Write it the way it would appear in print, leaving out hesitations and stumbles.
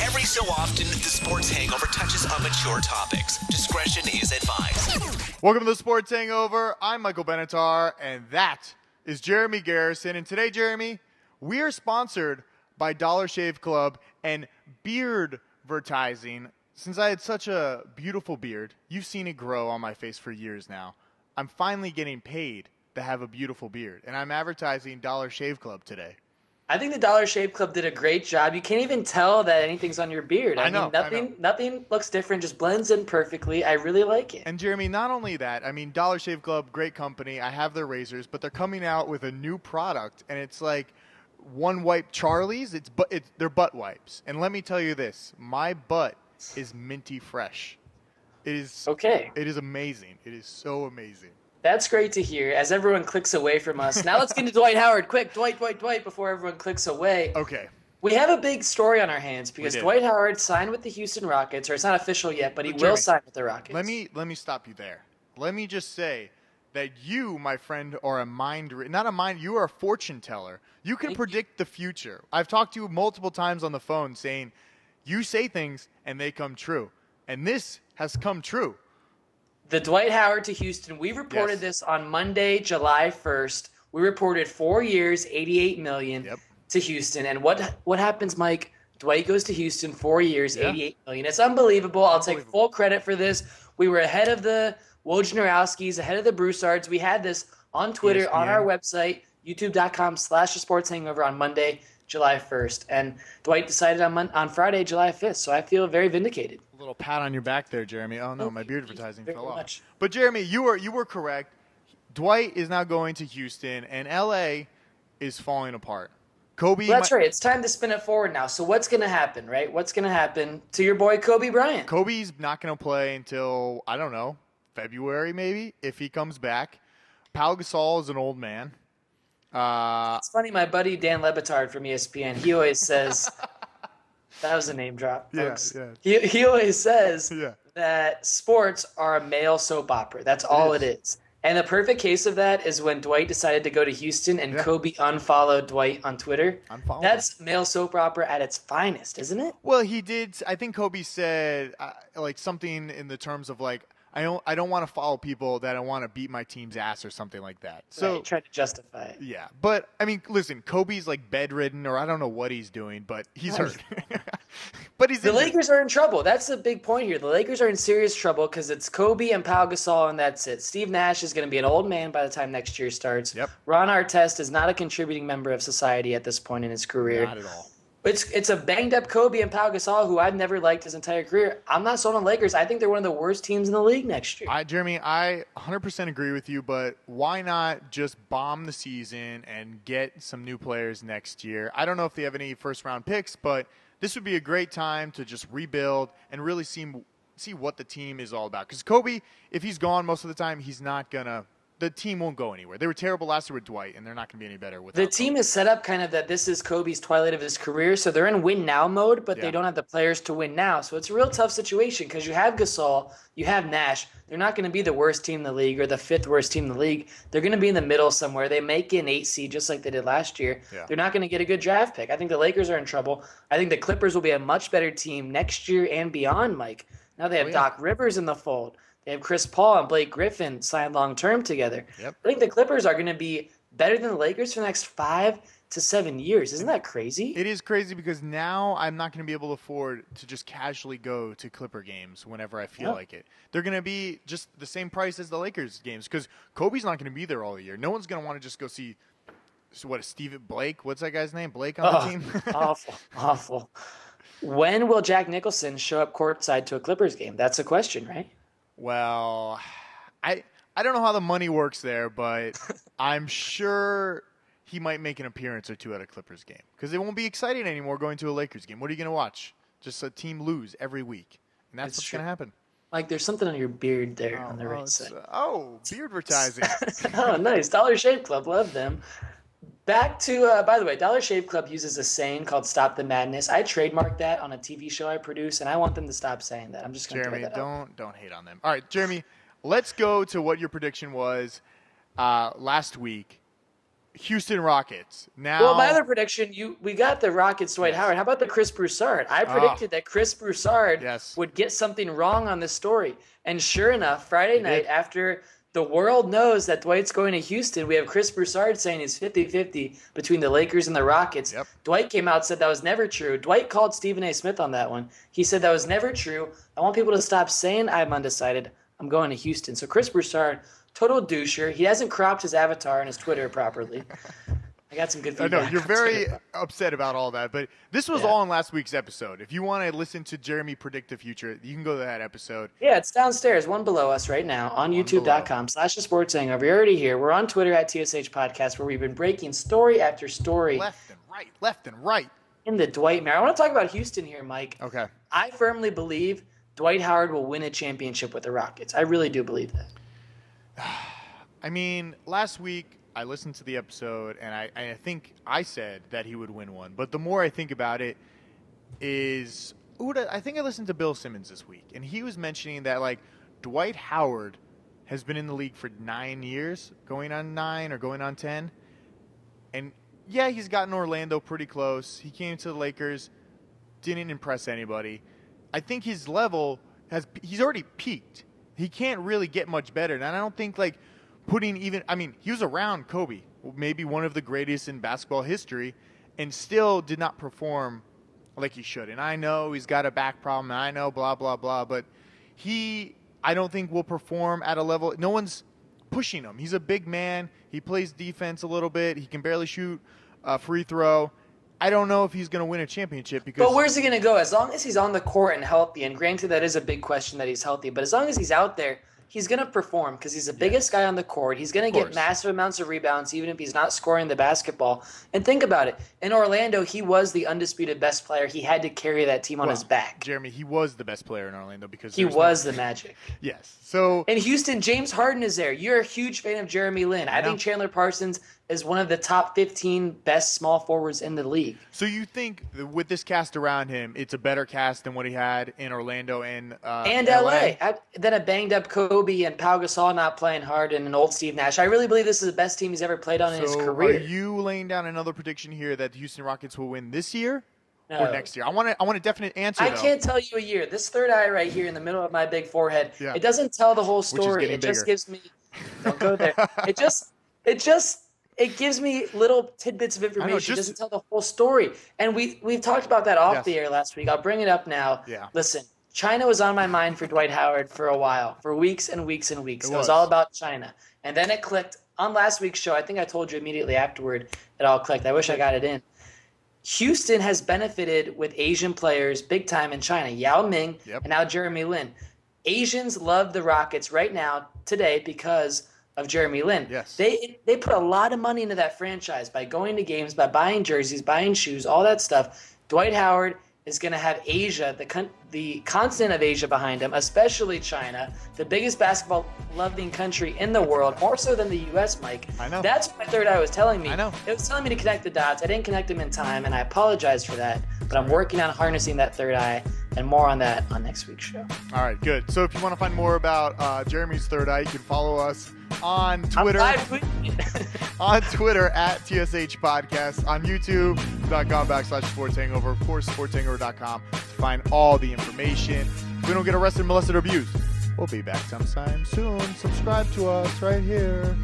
Every so often, the Sports Hangover touches on mature topics. Discretion is advised. Welcome to the Sports Hangover. I'm Michael Benatar, and that is Jeremy Garrison. And today, Jeremy, we are sponsored by Dollar Shave Club and Beardvertising. Since I had such a beautiful beard, you've seen it grow on my face for years now. I'm finally getting paid to have a beautiful beard, and I'm advertising Dollar Shave Club today. I think the Dollar Shave Club did a great job. You can't even tell that anything's on your beard. I mean, nothing looks different, just blends in perfectly. I really like it. And Jeremy, not only that, I mean, Dollar Shave Club, great company. I have their razors, but they're coming out with a new product, and it's like One Wipe Charlie's. They're butt wipes. And let me tell you this, my butt is minty fresh. It is okay. It is amazing. It is so amazing. That's great to hear. As everyone clicks away from us, now let's get into Dwight Howard. Quick, Dwight, before everyone clicks away. Okay. We have a big story on our hands because Dwight Howard signed with the Houston Rockets, or it's not official yet, but he will sign with the Rockets. Let me stop you there. Let me just say that you, my friend, are you are a fortune teller. You can predict the future. I've talked to you multiple times on the phone saying you say things and they come true. And this has come true. The Dwight Howard to Houston. We reported this on Monday, July 1st. We reported 4 years, $88 million to Houston. And what happens, Mike? Dwight goes to Houston, 4 years, $88 million. It's unbelievable. I'll take full credit for this. We were ahead of the Wojnarowskis, ahead of the Broussards. We had this on Twitter, on our website, youtube.com/thesportshangover on Monday, July 1st. And Dwight decided on Friday, July 5th. So I feel very vindicated. A little pat on your back there, Jeremy. Oh, no, my beard advertising fell off. But, Jeremy, you were correct. Dwight is now going to Houston, and L.A. is falling apart. Kobe. Well, that's right. It's time to spin it forward now. So what's going to happen, right? What's going to happen to your boy Kobe Bryant? Kobe's not going to play until, I don't know, February maybe, if he comes back. Pau Gasol is an old man. It's funny, my buddy Dan Lebitard from ESPN, he always says – that was a name drop, folks. He always says that sports are a male soap opera. That's all it is. And the perfect case of that is when Dwight decided to go to Houston and Kobe unfollowed Dwight on Twitter. That's male soap opera at its finest, isn't it? Well, he did. I think Kobe said something in the terms of I don't want to follow people that I want to beat my team's ass or something like that. So try to justify it. Yeah, but I mean, listen, Kobe's bedridden, or I don't know what he's doing, but he's hurt. But the Lakers are in trouble. That's the big point here. The Lakers are in serious trouble because it's Kobe and Pau Gasol, and that's it. Steve Nash is going to be an old man by the time next year starts. Yep. Ron Artest is not a contributing member of society at this point in his career. Not at all. It's a banged-up Kobe and Pau Gasol, who I've never liked his entire career. I'm not sold on Lakers. I think they're one of the worst teams in the league next year. Jeremy, I 100% agree with you, but why not just bomb the season and get some new players next year? I don't know if they have any first-round picks, but this would be a great time to just rebuild and really see what the team is all about. Because Kobe, if he's gone most of the time, he's not going to – the team won't go anywhere. They were terrible last year with Dwight, and they're not going to be any better with the team is set up kind of that this is Kobe's twilight of his career, so they're in win-now mode, but they don't have the players to win now. So it's a real tough situation because you have Gasol, you have Nash. They're not going to be the worst team in the league or the fifth worst team in the league. They're going to be in the middle somewhere. They may get an 8 seed just like they did last year. Yeah. They're not going to get a good draft pick. I think the Lakers are in trouble. I think the Clippers will be a much better team next year and beyond, Mike. Now they have Doc Rivers in the fold. They have Chris Paul and Blake Griffin signed long-term together. Yep. I think the Clippers are going to be better than the Lakers for the next 5 to 7 years. Isn't that crazy? It is crazy because now I'm not going to be able to afford to just casually go to Clipper games whenever I feel like it. They're going to be just the same price as the Lakers games because Kobe's not going to be there all year. No one's going to want to just go see Steve Blake? What's that guy's name? Blake on the team? Awful. When will Jack Nicholson show up courtside to a Clippers game? That's a question, right? Well, I don't know how the money works there, but I'm sure he might make an appearance or two at a Clippers game because it won't be exciting anymore going to a Lakers game. What are you going to watch? Just a team lose every week, and that's what's going to happen. Like, there's something on your beard there on the right side. Beard advertising. Oh, nice. Dollar Shave Club. Love them. Back to, by the way, Dollar Shave Club uses a saying called "Stop the Madness." I trademarked that on a TV show I produce, and I want them to stop saying that. I'm just going to throw that out. Don't hate on them. All right, Jeremy, let's go to what your prediction was last week. Houston Rockets. Now, well, my other prediction, we got the Rockets, Dwight Howard. How about the Chris Broussard? I predicted that Chris Broussard would get something wrong on this story. And sure enough, Friday night, after the world knows that Dwight's going to Houston, we have Chris Broussard saying he's 50-50 between the Lakers and the Rockets. Yep. Dwight came out and said that was never true. Dwight called Stephen A. Smith on that one. He said that was never true. I want people to stop saying I'm undecided. I'm going to Houston. So Chris Broussard, total doucher. He hasn't cropped his avatar on his Twitter properly. I got some good feedback. I know, you're very upset about all that, but this was all in last week's episode. If you want to listen to Jeremy predict the future, you can go to that episode. Yeah, it's downstairs, one below us right now on youtube.com/The Sports Hangover. You're already here. We're on Twitter at TSH Podcast, where we've been breaking story after story. Left and right. In the Dwightmare. I want to talk about Houston here, Mike. Okay. I firmly believe Dwight Howard will win a championship with the Rockets. I really do believe that. I mean, last week, I listened to the episode, and I think I said that he would win one. But the more I think about it is I think I listened to Bill Simmons this week, and he was mentioning that, like, Dwight Howard has been in the league for 9 years, going on 9 or going on 10. And, yeah, he's gotten Orlando pretty close. He came to the Lakers, didn't impress anybody. I think his level he's already peaked. He can't really get much better. And I don't think, like, he was around Kobe, maybe one of the greatest in basketball history, and still did not perform like he should. And I know he's got a back problem, and I know blah, blah, blah, but I don't think will perform at a level. No one's pushing him. He's a big man. He plays defense a little bit. He can barely shoot a free throw. I don't know if he's going to win a championship because. But where's he going to go? As long as he's on the court and healthy, and granted that is a big question that he's healthy, but as long as he's out there, he's going to perform because he's the biggest guy on the court. He's going to get massive amounts of rebounds even if he's not scoring the basketball. And think about it. In Orlando, he was the undisputed best player. He had to carry that team on his back. Jeremy, he was the best player in Orlando because he was the Magic. Yes. So in Houston, James Harden is there. You're a huge fan of Jeremy Lin. I think Chandler Parsons is one of the top 15 best small forwards in the league. So you think with this cast around him, it's a better cast than what he had in Orlando and LA? Then a banged-up Kobe and Pau Gasol not playing hard and an old Steve Nash. I really believe this is the best team he's ever played on in his career. Are you laying down another prediction here that the Houston Rockets will win this year or next year? I want a definite answer. I can't tell you a year. This third eye right here in the middle of my big forehead, it doesn't tell the whole story. It just gives me – don't go there. It gives me little tidbits of information. It doesn't tell the whole story. And we've talked about that off the air last week. I'll bring it up now. Yeah. Listen, China was on my mind for Dwight Howard for a while, for weeks and weeks and weeks. It was all about China. And then it clicked on last week's show. I think I told you immediately afterward it all clicked. I wish I got it in. Houston has benefited with Asian players big time in China. Yao Ming and now Jeremy Lin. Asians love the Rockets right now, today, because of Jeremy Lin. Yes. They put a lot of money into that franchise by going to games, by buying jerseys, buying shoes, all that stuff. Dwight Howard is going to have Asia, the continent of Asia behind him, especially China, the biggest basketball-loving country in the world, more so than the U.S., Mike. I know. That's what my third eye was telling me. I know. It was telling me to connect the dots. I didn't connect them in time, and I apologize for that. But I'm working on harnessing that third eye, and more on that on next week's show. All right, good. So if you want to find more about Jeremy's third eye, you can follow us on Twitter. On Twitter at TSH Podcast, on YouTube.com/Sports Hangover, of course, SportsHangover.com to find all the information. If we don't get arrested, molested, or abused, we'll be back sometime soon. Subscribe to us right here.